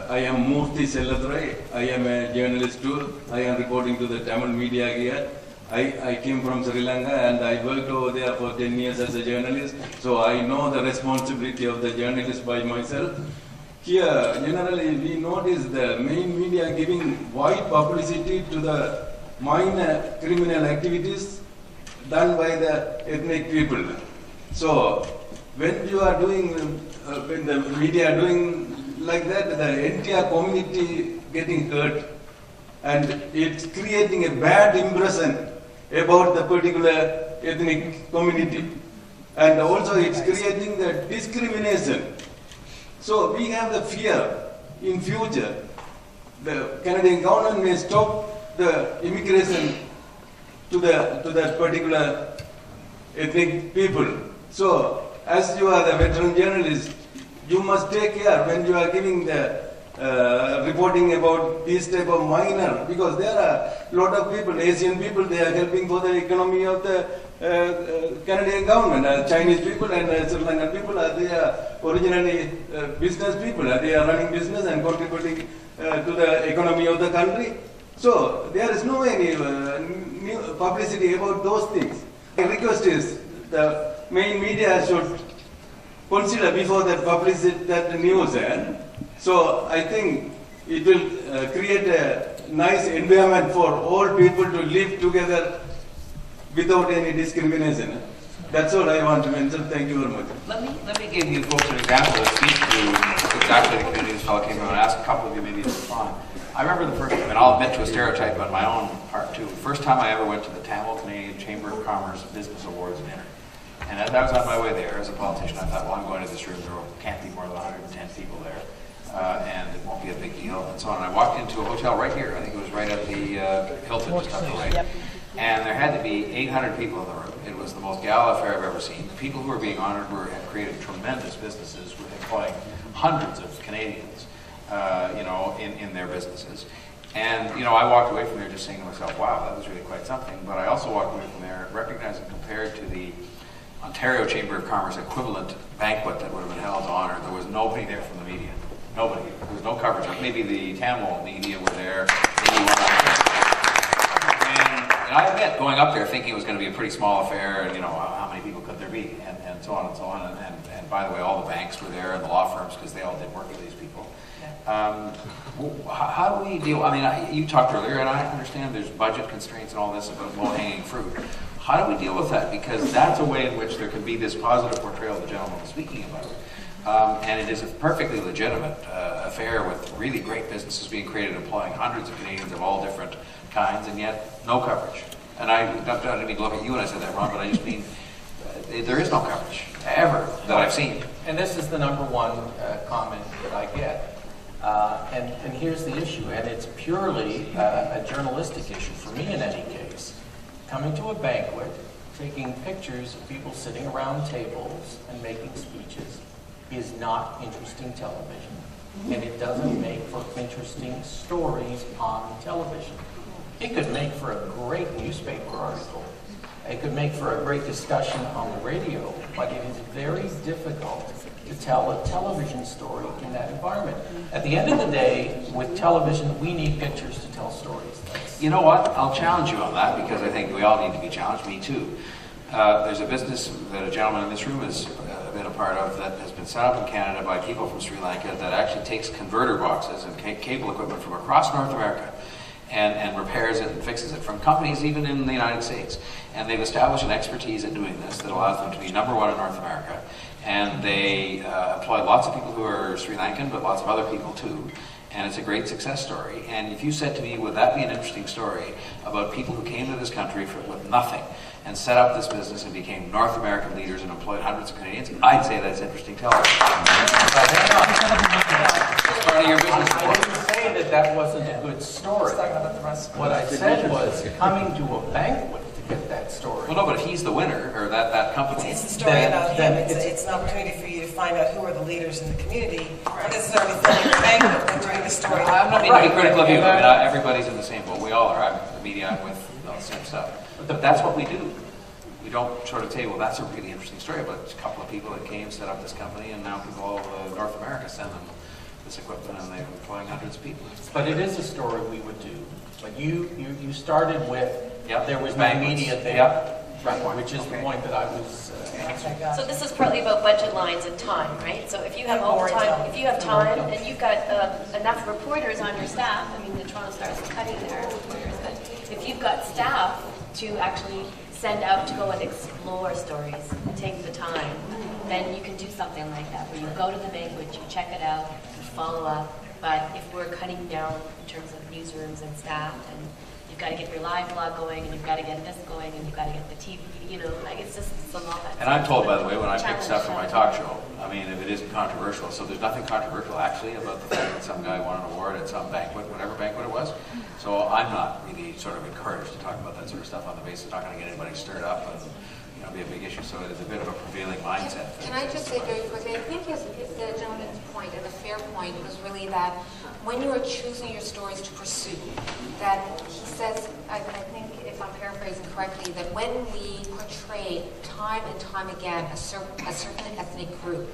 I am Murthy Selladurai. I am a journalist too. I am reporting to the Tamil media here. I came from Sri Lanka and I worked over there for 10 years as a journalist. So I know the responsibility of the journalist by myself. Here, generally, we notice the main media giving wide publicity to the minor criminal activities done by the ethnic people. So when you are doing, when the media are doing like that, the entire community getting hurt, and it's creating a bad impression about the particular ethnic community, and also it's creating the discrimination. So we have the fear in future the Canadian government may stop the immigration to that particular ethnic people. So as you are the veteran journalist, you must take care when you are giving the reporting about this type of minor, because there are a lot of people, Asian people, they are helping for the economy of the Canadian government. Chinese people and Sri Lankan people, they are originally business people. They are running business and contributing to the economy of the country. So there is no any new publicity about those things. My request is the main media should consider before that publicity that news. So I think it will create a nice environment for all people to live together without any discrimination. That's all I want to mention. Thank you very much. Let me give you folks an example that speaks to exactly the community this fellow came from, and ask a couple of you maybe to respond. I remember the first time, and I'll admit to a stereotype on my own part too, the first time I ever went to the Tamil Canadian Chamber of Commerce Business Awards dinner. And as I was on my way there as a politician, I thought, well, I'm going to this room, there can't be more than 110 people there. And it won't be a big deal, and so on. And I walked into a hotel right here. I think it was right at the Hilton, just up the way. Yep. And there had to be 800 people in the room. It was the most gala affair I've ever seen. The people who were being honored had created tremendous businesses, employing hundreds of Canadians, in their businesses. And I walked away from there just saying to myself, "Wow, that was really quite something." But I also walked away from there recognizing, compared to the Ontario Chamber of Commerce equivalent banquet that would have been held to honor, there was nobody there from the media. Nobody. There was no coverage. Maybe the Tamil media were there. Maybe one other. And I admit, going up there thinking it was going to be a pretty small affair, and how many people could there be, and so on and so on. And by the way, all the banks were there and the law firms, because they all did work for these people. How do we deal? I mean, you talked earlier, and I understand there's budget constraints and all this about low-hanging fruit. How do we deal with that? Because that's a way in which there could be this positive portrayal the gentleman was speaking about. And it is a perfectly legitimate affair with really great businesses being created, employing hundreds of Canadians of all different kinds, and yet no coverage. And I didn't mean to look at you when I said that, Ron, but I just mean there is no coverage, ever, that I've seen. And this is the number one comment that I get. And here's the issue, and it's purely a journalistic issue, for me in any case. Coming to a banquet, taking pictures of people sitting around tables and making speeches is not interesting television, and it doesn't make for interesting stories on television. It could make for a great newspaper article. It could make for a great discussion on the radio, but it is very difficult to tell a television story in that environment. At the end of the day, with television, we need pictures to tell stories. You know what? I'll challenge you on that, because I think we all need to be challenged, me too. There's a business that a gentleman in this room has been a part of that has been set up in Canada by people from Sri Lanka that actually takes converter boxes and cable equipment from across North America and repairs it and fixes it, from companies even in the United States. And they've established an expertise at doing this that allows them to be number one in North America. And they employ lots of people who are Sri Lankan, but lots of other people too. And it's a great success story. And if you said to me, would that be an interesting story about people who came to this country with nothing and set up this business and became North American leaders and employed hundreds of Canadians, I'd say that's interesting television. Part of your business. I didn't say that wasn't a good story. What I said was coming to a banquet to get that story. Well, no, but if he's the winner, or that company... It's the story about him. It's an opportunity for you to find out who are the leaders in the community, not necessarily filling your banquet, but doing the story. I'm not meaning to be critical of you. I mean, everybody's in the same boat. We all are. I'm the media, I'm with the same stuff. But that's what we do. We don't sort of say, well, that's a really interesting story, but it's a couple of people that came, set up this company, and now people all over North America send them the this equipment and they're employing hundreds of people. But it is a story we would do. But you started with, Yep. there was no Banquets. media there. Yep. Right, which is the Okay. point that I was answering. So this is partly about budget lines and time, right? So if you have all the time, if you have time and you've got enough reporters on your staff, I mean, the Toronto Star is cutting their reporters, but if you've got staff to actually send out to go and explore stories, take the time, then you can do something like that, where you go to the banquet, you check it out, you follow up. But if we're cutting down in terms of newsrooms and staff, and you've got to get your live blog going, and you've got to get this going, and you've got to get the TV, you know, like it's a lot. And I'm told, by the way, when I pick stuff for my talk Challenge. show, I mean, if it isn't controversial, so there's nothing controversial actually about the fact that some guy won an award at some banquet, whatever banquet it was. So I'm not really sort of encouraged to talk about that sort of stuff on the basis it's not going to get anybody stirred up and, you know, be a big issue. So it is a bit of a prevailing mindset. Can I just say very quickly, I think the gentleman's point, and the fair point, was really that when you are choosing your stories to pursue, that he says, I think if I'm paraphrasing correctly, that when we portray time and time again a certain ethnic group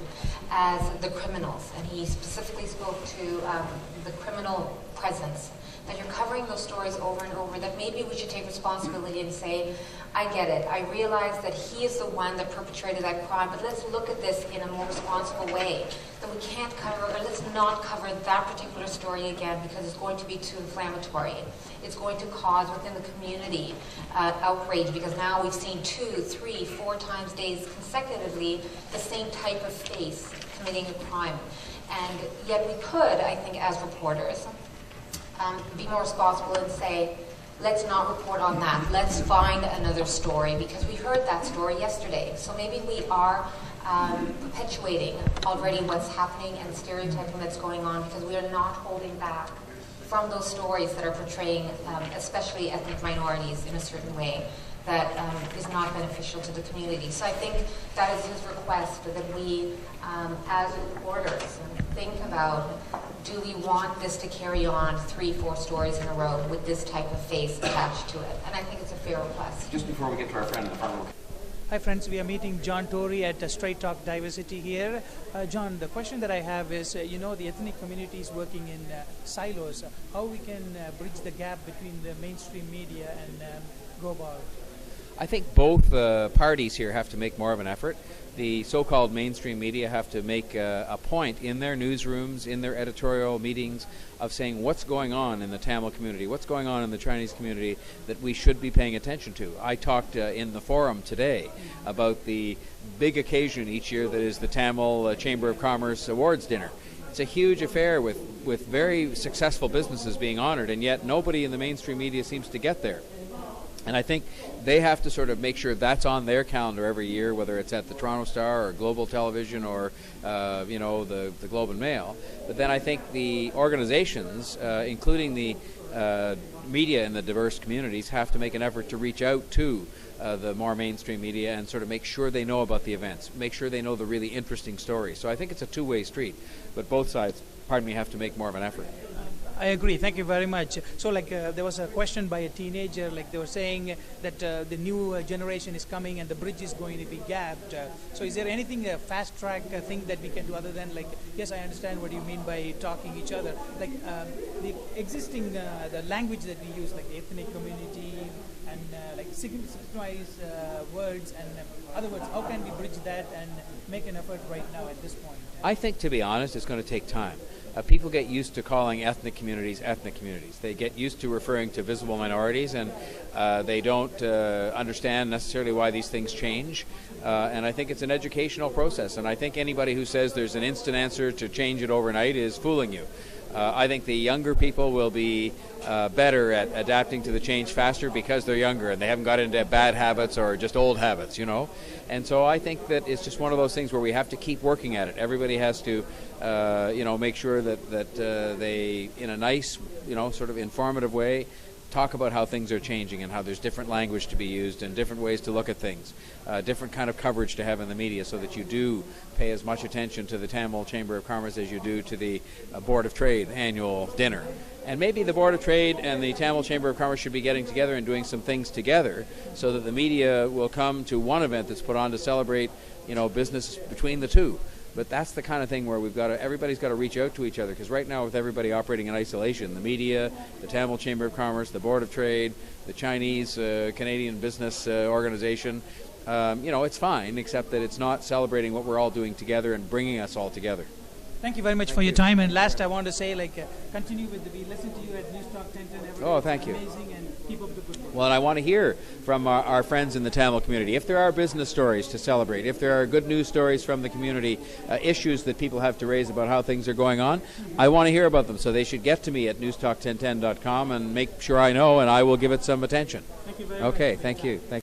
as the criminals, and he specifically spoke to the criminal presence, that you're covering those stories over and over, that maybe we should take responsibility and say, I get it, I realize that he is the one that perpetrated that crime, but let's look at this in a more responsible way, that we can't cover, or let's not cover that particular story again because it's going to be too inflammatory. It's going to cause within the community outrage, because now we've seen 2, 3, 4 times days consecutively the same type of face committing a crime. And yet we could, I think, as reporters, be more responsible and say, let's not report on that. Let's find another story, because we heard that story yesterday. So maybe we are perpetuating already what's happening and stereotyping that's going on, because we are not holding back from those stories that are portraying especially ethnic minorities in a certain way that is not beneficial to the community. So I think that is his request, that we, as reporters, think about, do we want this to carry on 3, 4 stories in a row with this type of face attached to it? And I think it's a fair request. Just before we get to our friend in the front row. Hi friends, we are meeting John Tory at Straight Talk Diversity here. John, the question that I have is, you know, the ethnic communities working in silos, how we can bridge the gap between the mainstream media and global? I think both parties here have to make more of an effort. The so-called mainstream media have to make a point in their newsrooms, in their editorial meetings, of saying what's going on in the Tamil community, what's going on in the Chinese community that we should be paying attention to. I talked in the forum today about the big occasion each year that is the Tamil Chamber of Commerce Awards Dinner. It's a huge affair with very successful businesses being honored, and yet nobody in the mainstream media seems to get there. And I think they have to sort of make sure that's on their calendar every year, whether it's at the Toronto Star or Global Television or, you know, the Globe and Mail. But then I think the organizations, including the media in the diverse communities, have to make an effort to reach out to the more mainstream media and sort of make sure they know about the events, make sure they know the really interesting stories. So I think it's a two-way street, but both sides, pardon me, have to make more of an effort. I agree. Thank you very much. So, like, there was a question by a teenager, like they were saying that the new generation is coming and the bridge is going to be gapped. So, is there anything, a fast track thing that we can do other than, like, yes, I understand what you mean by talking each other. Like, the existing, the language that we use, like ethnic community and like signifies words and other words, how can we bridge that and make an effort right now at this point? I think, to be honest, it's going to take time. People get used to calling ethnic communities. They get used to referring to visible minorities, and they don't understand necessarily why these things change. And I think it's an educational process. And I think anybody who says there's an instant answer to change it overnight is fooling you. I think the younger people will be better at adapting to the change faster because they're younger and they haven't got into bad habits or just old habits, you know. And so I think that it's just one of those things where we have to keep working at it. Everybody has to, you know, make sure that they, in a nice, you know, sort of informative way, talk about how things are changing and how there's different language to be used and different ways to look at things, different kind of coverage to have in the media, so that you do pay as much attention to the Tamil Chamber of Commerce as you do to the Board of Trade annual dinner. And maybe the Board of Trade and the Tamil Chamber of Commerce should be getting together and doing some things together, so that the media will come to one event that's put on to celebrate, you know, business between the two. But that's the kind of thing where everybody's got to reach out to each other, because right now with everybody operating in isolation, the media, the Tamil Chamber of Commerce, the Board of Trade, the Chinese Canadian Business Organization, it's fine, except that it's not celebrating what we're all doing together and bringing us all together. Thank you very much for your time. And last, I want to say, continue with we listen to you at News Talk 1010 every day. Oh, thank you. Amazing, and keep up the good work. Well, and I want to hear from our friends in the Tamil community. If there are business stories to celebrate, if there are good news stories from the community, issues that people have to raise about how things are going on, I want to hear about them. So they should get to me at newstalk1010.com and make sure I know, and I will give it some attention. Thank you very much. Okay, thank you. Thank you.